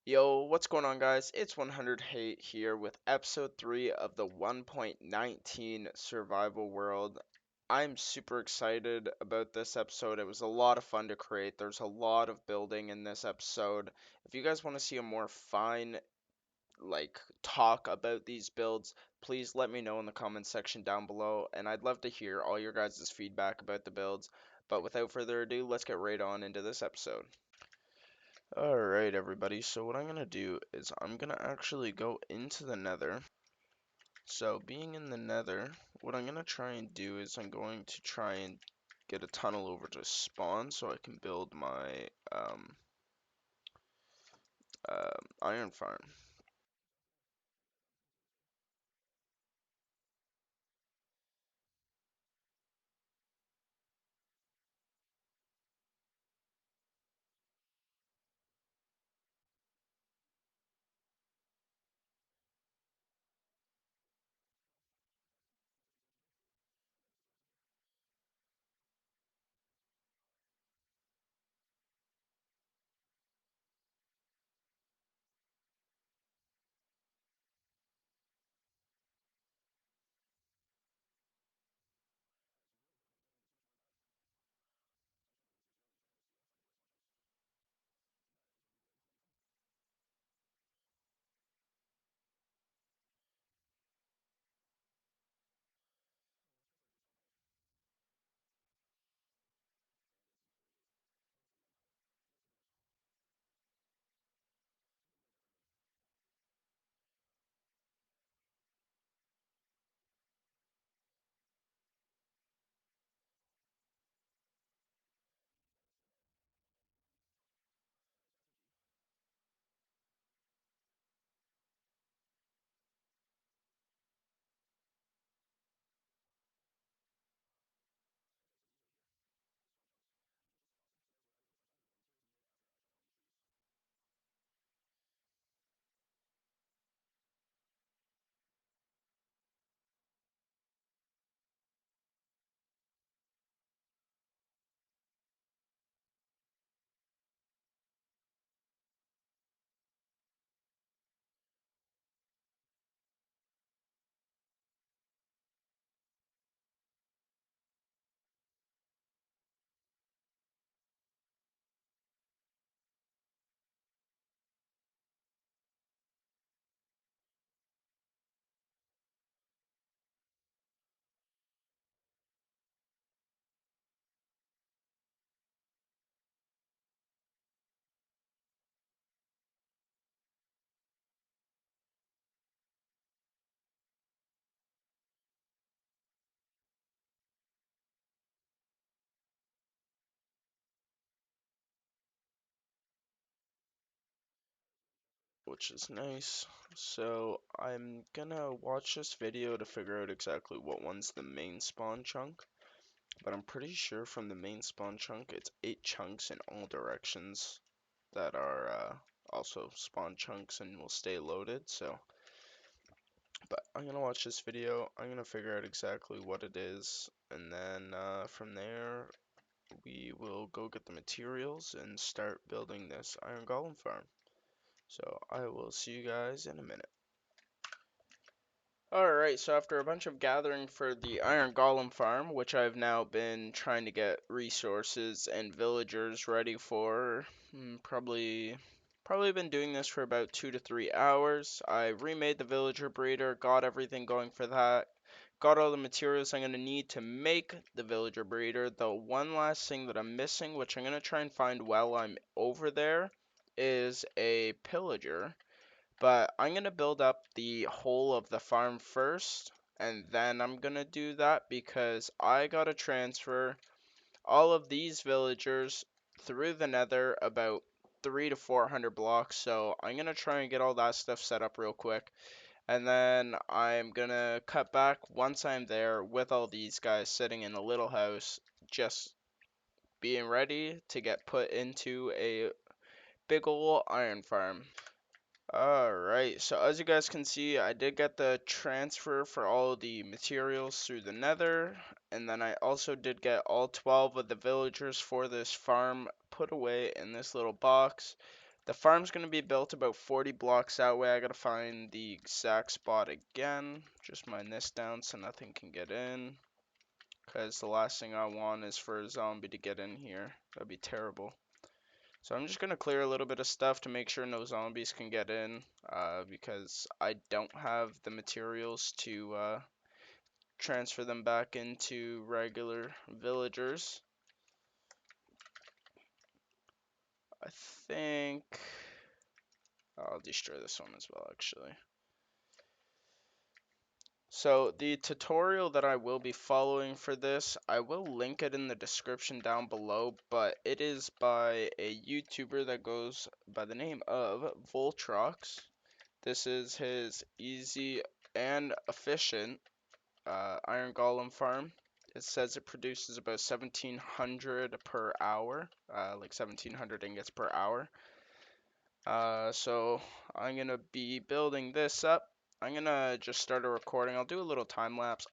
Yo, what's going on, guys? It's 100 Hate here with episode 3 of the 1.19 Survival World. I'm super excited about this episode. It was a lot of fun to create. There's a lot of building in this episode. If you guys want to see a more fine, talk about these builds, please let me know in the comments section down below, and I'd love to hear all your guys' feedback about the builds. But without further ado, let's get right on into this episode. Alright everybody, so what I'm going to do is I'm going to actually go into the nether. So being in the nether, what I'm going to try and do is I'm going to try and get a tunnel over to spawn so I can build my iron farm. Which is nice. So I'm gonna watch this video to figure out exactly what one's the main spawn chunk. But I'm pretty sure from the main spawn chunk, it's 8 chunks in all directions that are also spawn chunks and will stay loaded. But I'm gonna watch this video. I'm gonna figure out exactly what it is, and then from there we will go get the materials and start building this iron golem farm. So I will see you guys in a minute. Alright, so after a bunch of gathering for the Iron Golem farm, which I've now been trying to get resources and villagers ready for, probably been doing this for about 2 to 3 hours. I remade the villager breeder, got everything going for that, got all the materials I'm going to need to make the villager breeder. The one last thing that I'm missing, which I'm going to try and find while I'm over there, is a pillager. But I'm going to build up the whole of the farm first, and then I'm going to do that because I got to transfer all of these villagers through the nether about 3 to 400 blocks. So I'm going to try and get all that stuff set up real quick. And then I'm going to cut back once I'm there with all these guys sitting in a little house, just being ready to get put into a big ol' iron farm. Alright, so as you guys can see, I did get the transfer for all the materials through the nether, and then I also did get all 12 of the villagers for this farm put away in this little box. The farm's going to be built about 40 blocks that way. I got to find the exact spot again. Just mine this down so nothing can get in. Because the last thing I want is for a zombie to get in here. That'd be terrible. So I'm just going to clear a little bit of stuff to make sure no zombies can get in. Because I don't have the materials to transfer them back into regular villagers. I think I'll destroy this one as well, actually. So the tutorial that I will be following for this, I will link it in the description down below, but it is by a YouTuber that goes by the name of Voltrox. This is his easy and efficient iron golem farm. It says it produces about 1700 per hour, like 1700 ingots per hour. So I'm gonna be building this up. I'm gonna just start a recording. I'll do a little time lapse.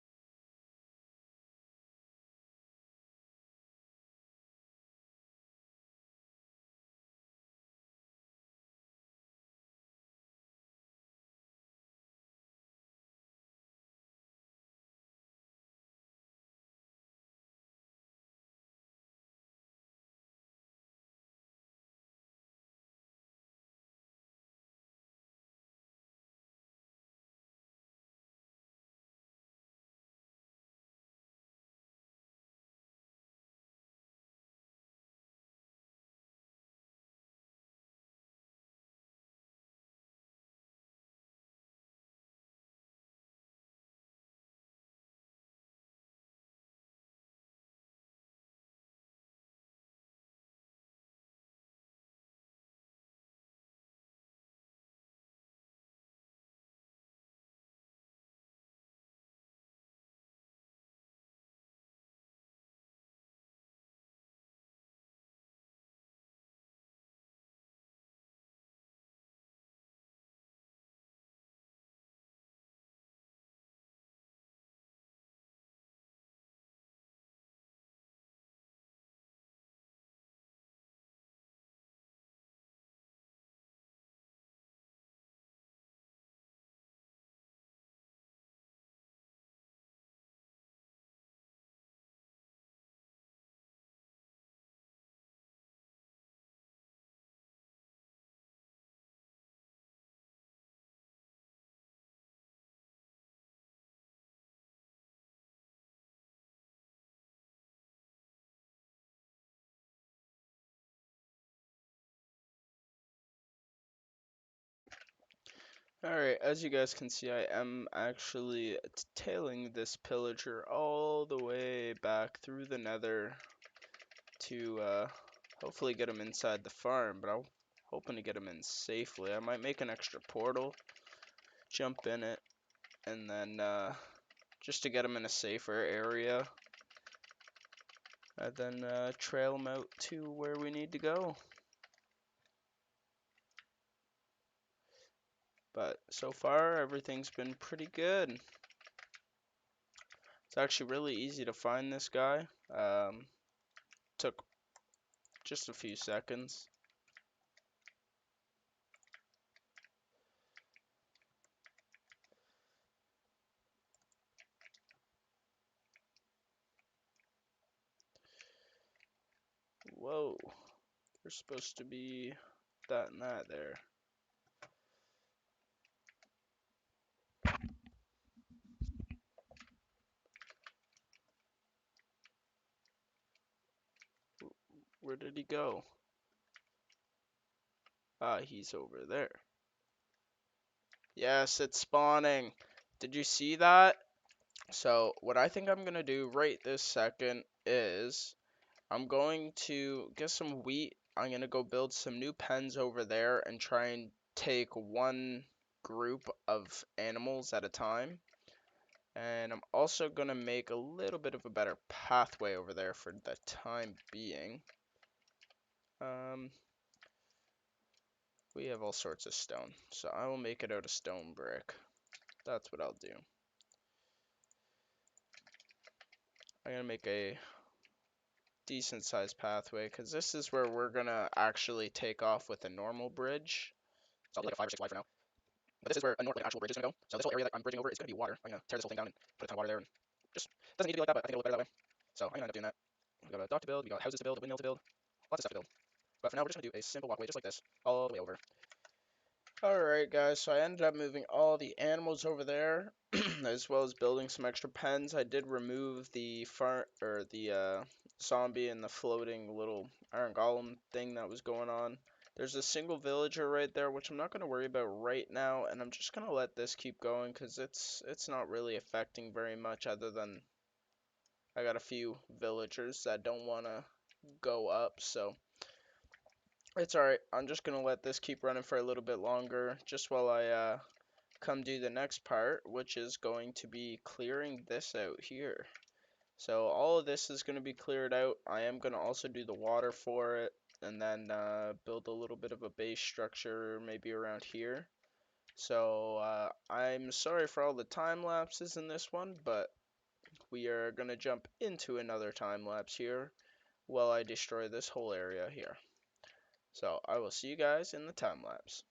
Alright, as you guys can see, I am actually tailing this pillager all the way back through the nether to hopefully get him inside the farm, but I'm hoping to get him in safely. I might make an extra portal, jump in it, and then just to get him in a safer area, and then trail him out to where we need to go. But so far, everything's been pretty good. It's actually really easy to find this guy. Took just a few seconds. Whoa, there's supposed to be that and that there. Where did he go? Ah, he's over there. Yes, it's spawning. Did you see that? So what I think I'm gonna do right this second is I'm going to get some wheat. I'm gonna go build some new pens over there and try and take one group of animals at a time. And I'm also gonna make a little bit of a better pathway over there for the time being. We have all sorts of stone, so I will make it out of stone brick. That's what I'll do. I'm gonna make a decent sized pathway, because this is where we're gonna actually take off with a normal bridge. So I'll do like a 5 or 6 wide for now. But this is where a like, actual bridge is gonna go. So this whole area that I'm bridging over is gonna be water. I'm gonna tear this whole thing down and put a ton of water there, and just doesn't need to be like that, but I think it'll look better that way. So I'm gonna end up doing that. We got a dock to build, we got houses to build, a windmill to build, lots of stuff to build. But for now, we're just gonna do a simple walkway just like this, all the way over. Alright guys, so I ended up moving all the animals over there, as well as building some extra pens. I did remove the zombie and the floating little iron golem thing that was going on. There's a single villager right there, which I'm not going to worry about right now, and I'm just going to let this keep going, because it's not really affecting very much, other than I got a few villagers that don't want to go up, so it's alright. I'm just going to let this keep running for a little bit longer, just while I come do the next part, which is going to be clearing this out here. So all of this is going to be cleared out. I am going to also do the water for it, and then build a little bit of a base structure maybe around here. So I'm sorry for all the time lapses in this one, but we are going to jump into another time lapse here while I destroy this whole area here. So I will see you guys in the time lapse.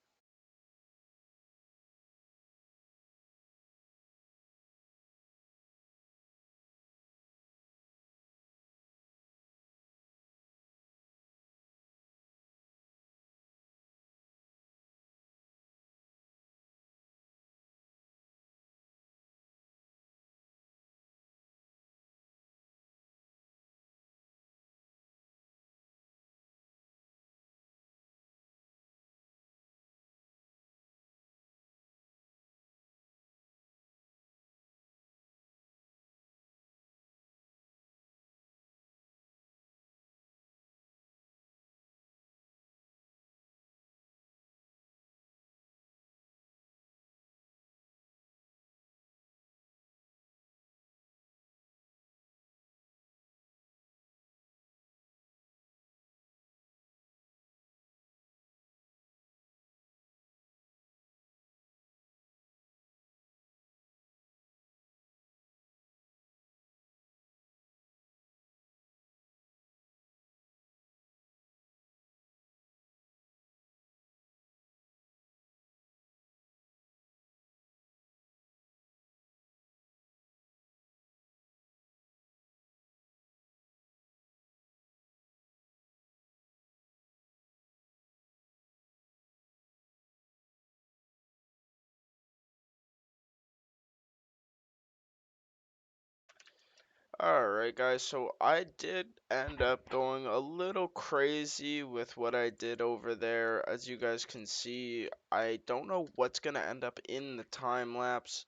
Alright guys, so I did end up going a little crazy with what I did over there. As you guys can see, I don't know what's gonna end up in the time lapse,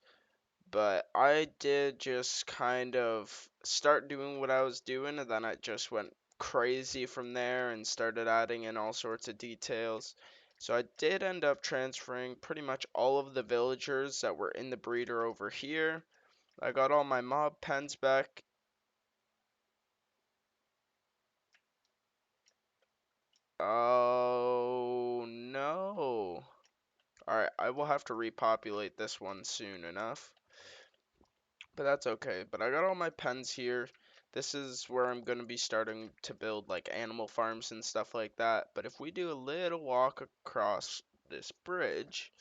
but I did just kind of start doing what I was doing, and then I just went crazy from there and started adding in all sorts of details. So I did end up transferring pretty much all of the villagers that were in the breeder over here. I got all my mob pens back. Oh no. Alright, I will have to repopulate this one soon enough. But that's okay. But I got all my pens here. This is where I'm going to be starting to build like animal farms and stuff like that. But if we do a little walk across this bridge,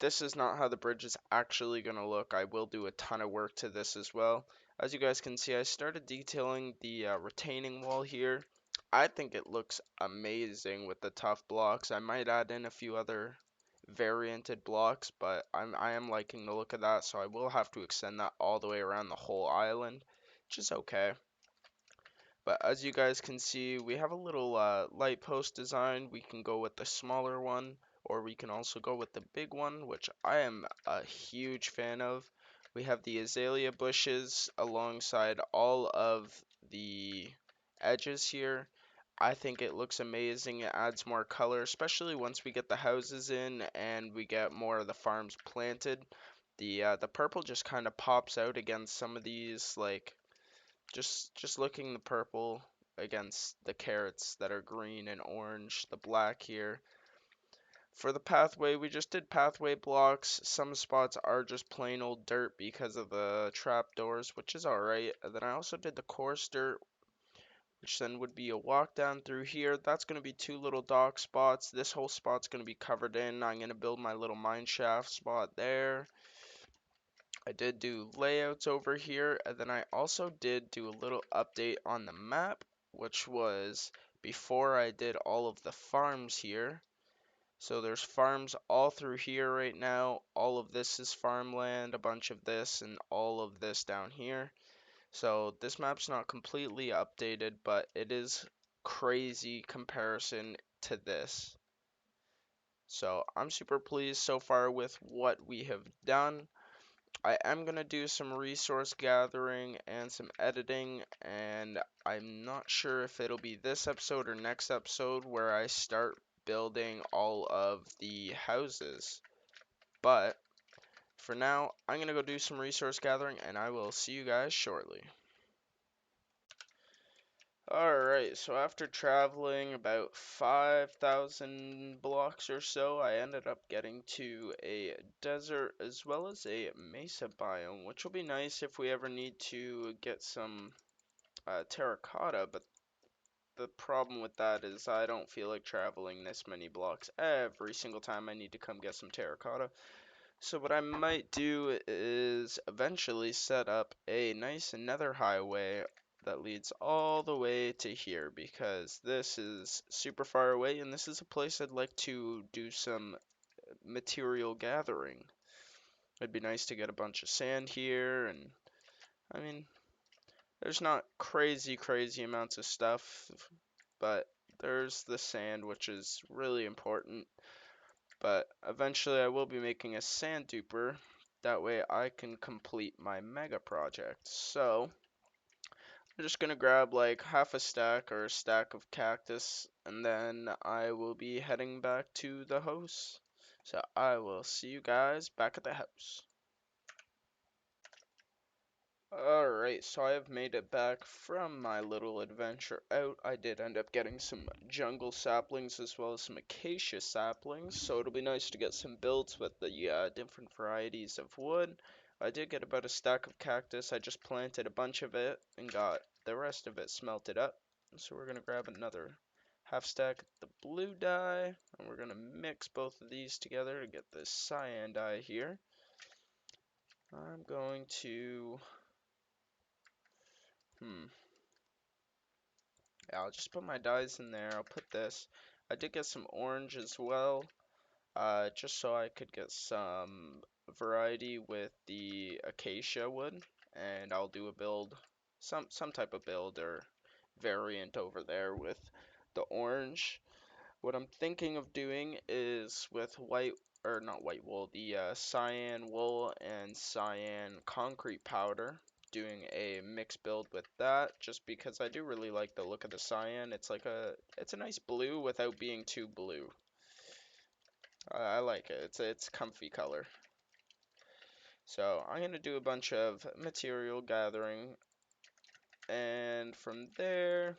this is not how the bridge is actually going to look. I will do a ton of work to this as well. As you guys can see, I started detailing the retaining wall here. I think it looks amazing with the tough blocks. I might add in a few other varianted blocks, but I am liking the look of that, so I will have to extend that all the way around the whole island, which is okay. But as you guys can see, we have a little light post design. We can go with the smaller one, or we can also go with the big one, which I am a huge fan of. We have the azalea bushes alongside all of the edges here. I think it looks amazing. It adds more color, especially once we get the houses in and we get more of the farms planted. The purple just kind of pops out against some of these, like just looking the purple against the carrots that are green and orange, the black here. For the pathway, we just did pathway blocks. Some spots are just plain old dirt because of the trapdoors, which is alright. And then I also did the coarse dirt, which then would be a walk down through here. That's going to be two little dock spots. This whole spot's going to be covered in. I'm going to build my little mine shaft spot there. I did do layouts over here, and then I also did do a little update on the map, which was before I did all of the farms here. So there's farms all through here right now. All of this is farmland, a bunch of this, and all of this down here. So this map's not completely updated, but it is crazy comparison to this. So I'm super pleased so far with what we have done. I am going to do some resource gathering and some editing, and I'm not sure if it'll be this episode or next episode where I start building all of the houses. But for now, I'm going to go do some resource gathering, and I will see you guys shortly. Alright, so after traveling about 5,000 blocks or so, I ended up getting to a desert as well as a mesa biome, which will be nice if we ever need to get some terracotta, but the problem with that is I don't feel like traveling this many blocks every single time I need to come get some terracotta. So what I might do is eventually set up a nice nether highway that leads all the way to here, because this is super far away and this is a place I'd like to do some material gathering. It'd be nice to get a bunch of sand here, and I mean, there's not crazy amounts of stuff, but there's the sand, which is really important. But eventually I will be making a sand duper. That way I can complete my mega project. So I'm just gonna grab like half a stack or a stack of cactus, and then I will be heading back to the house. So I will see you guys back at the house. Alright, so I have made it back from my little adventure out. I did end up getting some jungle saplings as well as some acacia saplings, so it'll be nice to get some builds with the different varieties of wood. I did get about a stack of cactus. I just planted a bunch of it and got the rest of it smelted up. So we're going to grab another half stack of the blue dye, and we're going to mix both of these together to get this cyan dye here. I'm going to... Yeah, I'll just put my dyes in there. I'll put this. I did get some orange as well, just so I could get some variety with the acacia wood, and I'll do a build, some type of build or variant over there with the orange. What I'm thinking of doing is with white, or not white wool, the cyan wool and cyan concrete powder, doing a mixed build with that, just because I do really like the look of the cyan. It's a nice blue without being too blue. I like it. It's comfy color. So I'm gonna do a bunch of material gathering, and from there,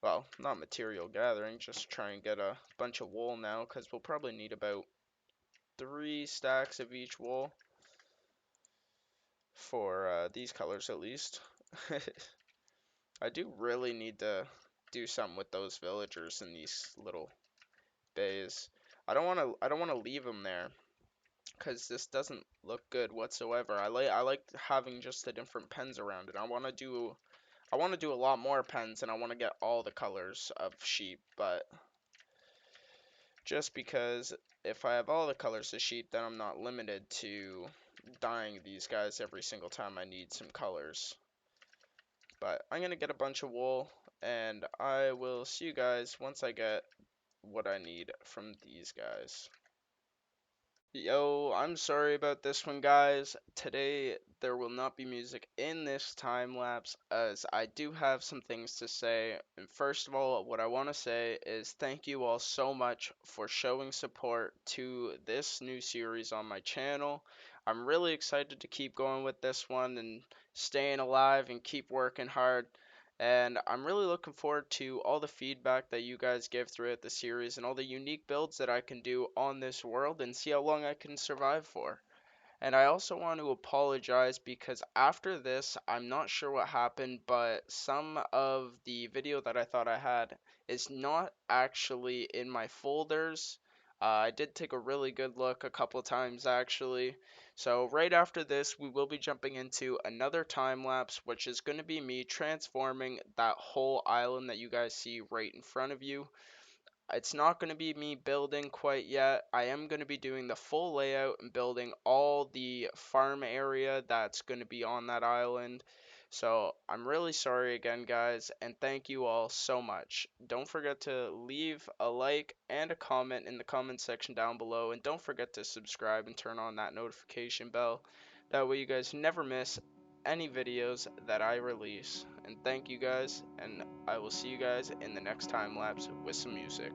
well, not material gathering, just try and get a bunch of wool now, because we'll probably need about 3 stacks of each wool for these colors at least. I do really need to do something with those villagers in these little bays. I don't want to leave them there, because this doesn't look good whatsoever. I like having just the different pens around it. I want to do a lot more pens, and I want to get all the colors of sheep, but just because if I have all the colors of sheep, then I'm not limited to dyeing these guys every single time I need some colors. But I'm gonna get a bunch of wool, and I will see you guys once I get what I need from these guys. Yo, I'm sorry about this one, guys. Today there will not be music in this time lapse, as I do have some things to say. And first of all, what I want to say is thank you all so much for showing support to this new series on my channel. I'm really excited to keep going with this one and staying alive and keep working hard. And I'm really looking forward to all the feedback that you guys give throughout the series and all the unique builds that I can do on this world and see how long I can survive for. And I also want to apologize because after this, I'm not sure what happened, but some of the video that I thought I had is not actually in my folders. I did take a really good look a couple times actually. So right after this, we will be jumping into another time lapse, which is going to be me transforming that whole island that you guys see right in front of you. It's not going to be me building quite yet. I am going to be doing the full layout and building all the farm area that's going to be on that island. So I'm really sorry again, guys, and thank you all so much. Don't forget to leave a like and a comment in the comment section down below, and don't forget to subscribe and turn on that notification bell. That way you guys never miss any videos that I release. And thank you guys, and I will see you guys in the next time lapse with some music.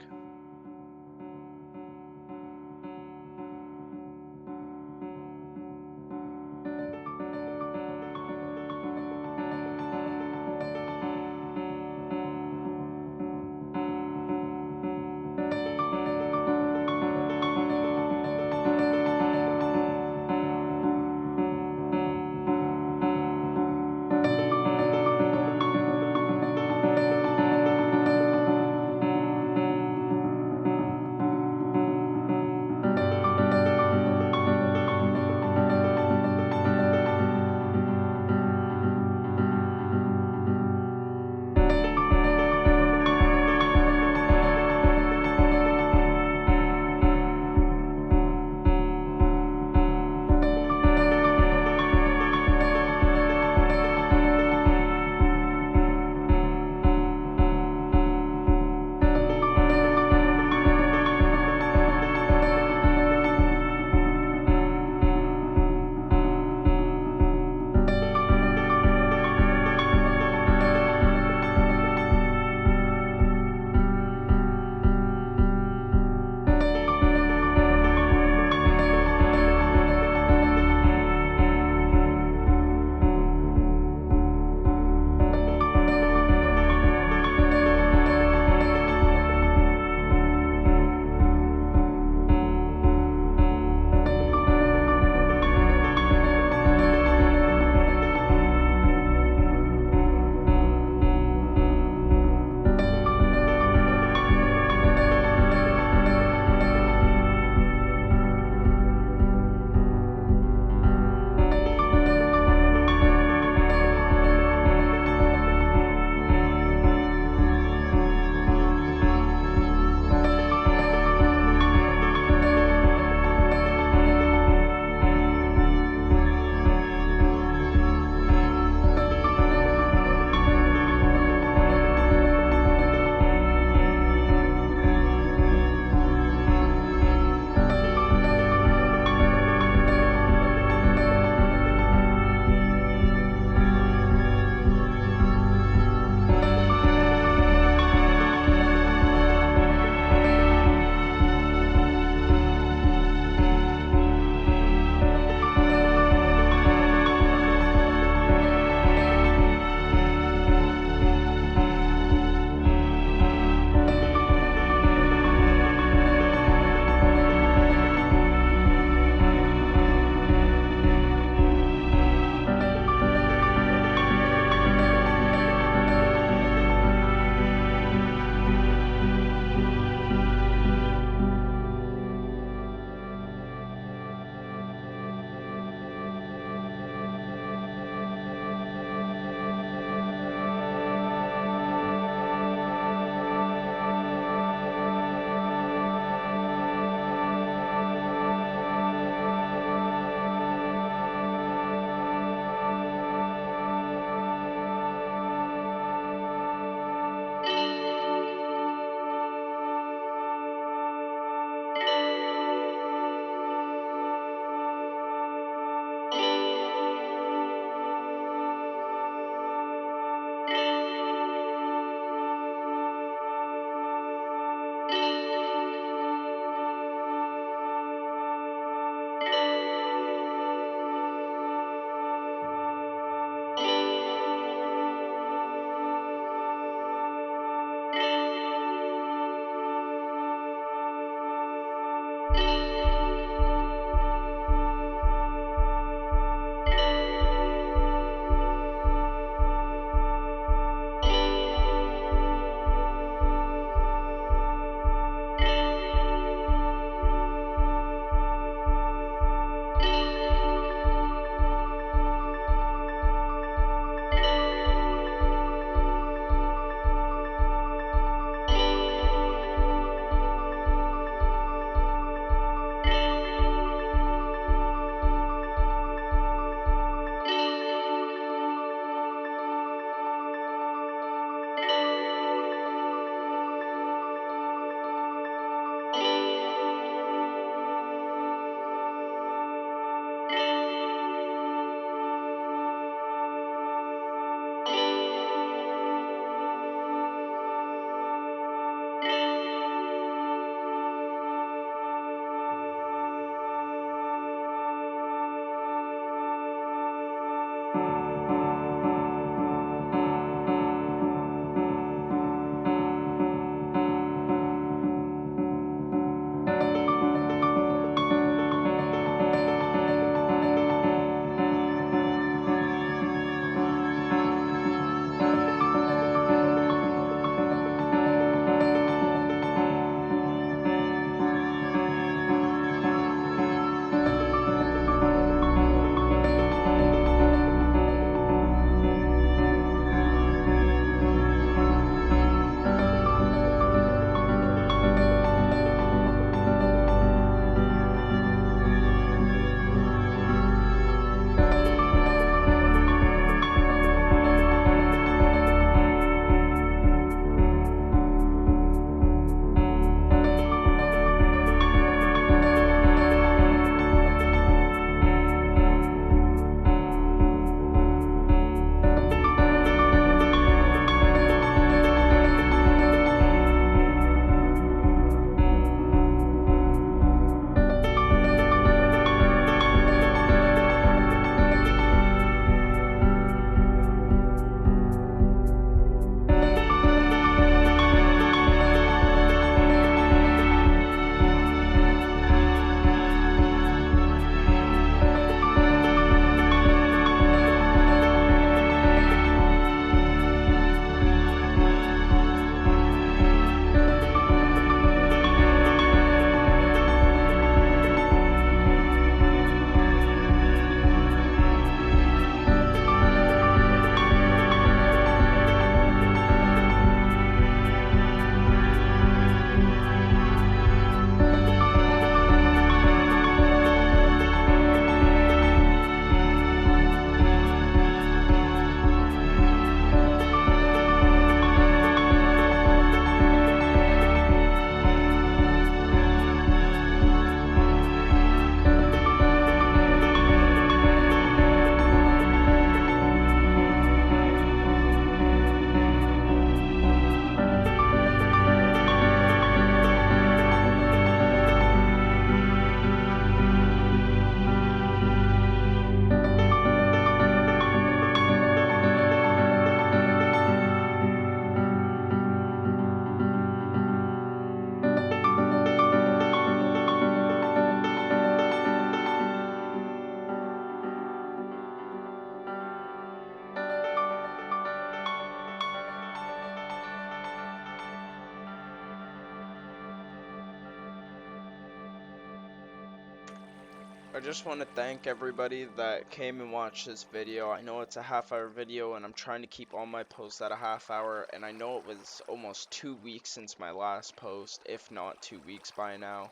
I just want to thank everybody that came and watched this video. I know it's a half-hour video and I'm trying to keep all my posts at a half hour, and I know it was almost 2 weeks since my last post, if not 2 weeks by now.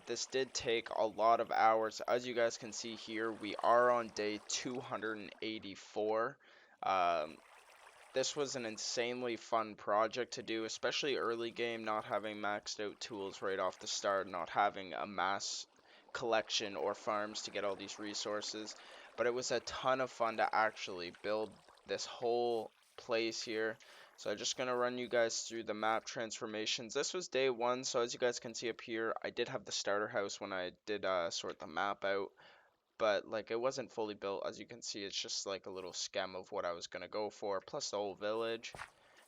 This did take a lot of hours. As you guys can see here, we are on day 284. Um, this was an insanely fun project to do, especially early game, not having maxed out tools right off the start, not having a mass collection or farms to get all these resources. But it was a ton of fun to actually build this whole place here. So I'm just going to run you guys through the map transformations. This was day one, so as you guys can see up here, I did have the starter house when I did sort the map out, but like it wasn't fully built. As you can see, it's just like a little skem of what I was gonna go for, plus the whole village.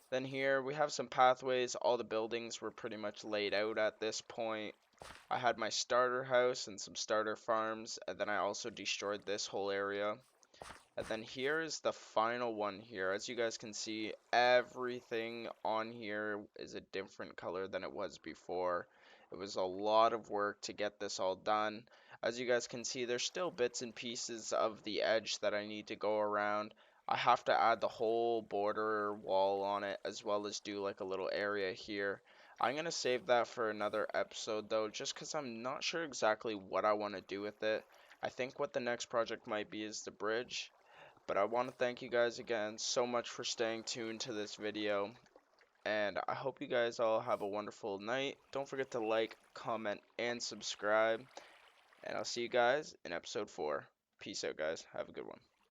Then here we have some pathways. All the buildings were pretty much laid out at this point. I had my starter house and some starter farms, and then I also destroyed this whole area. And then here is the final one here. As you guys can see, everything on here is a different color than it was before. It was a lot of work to get this all done. As you guys can see, there's still bits and pieces of the edge that I need to go around. I have to add the whole border wall on it, as well as do like a little area here. I'm going to save that for another episode though, just because I'm not sure exactly what I want to do with it. I think what the next project might be is the bridge. But I want to thank you guys again so much for staying tuned to this video. And I hope you guys all have a wonderful night. Don't forget to like, comment, and subscribe. And I'll see you guys in episode 4. Peace out, guys. Have a good one.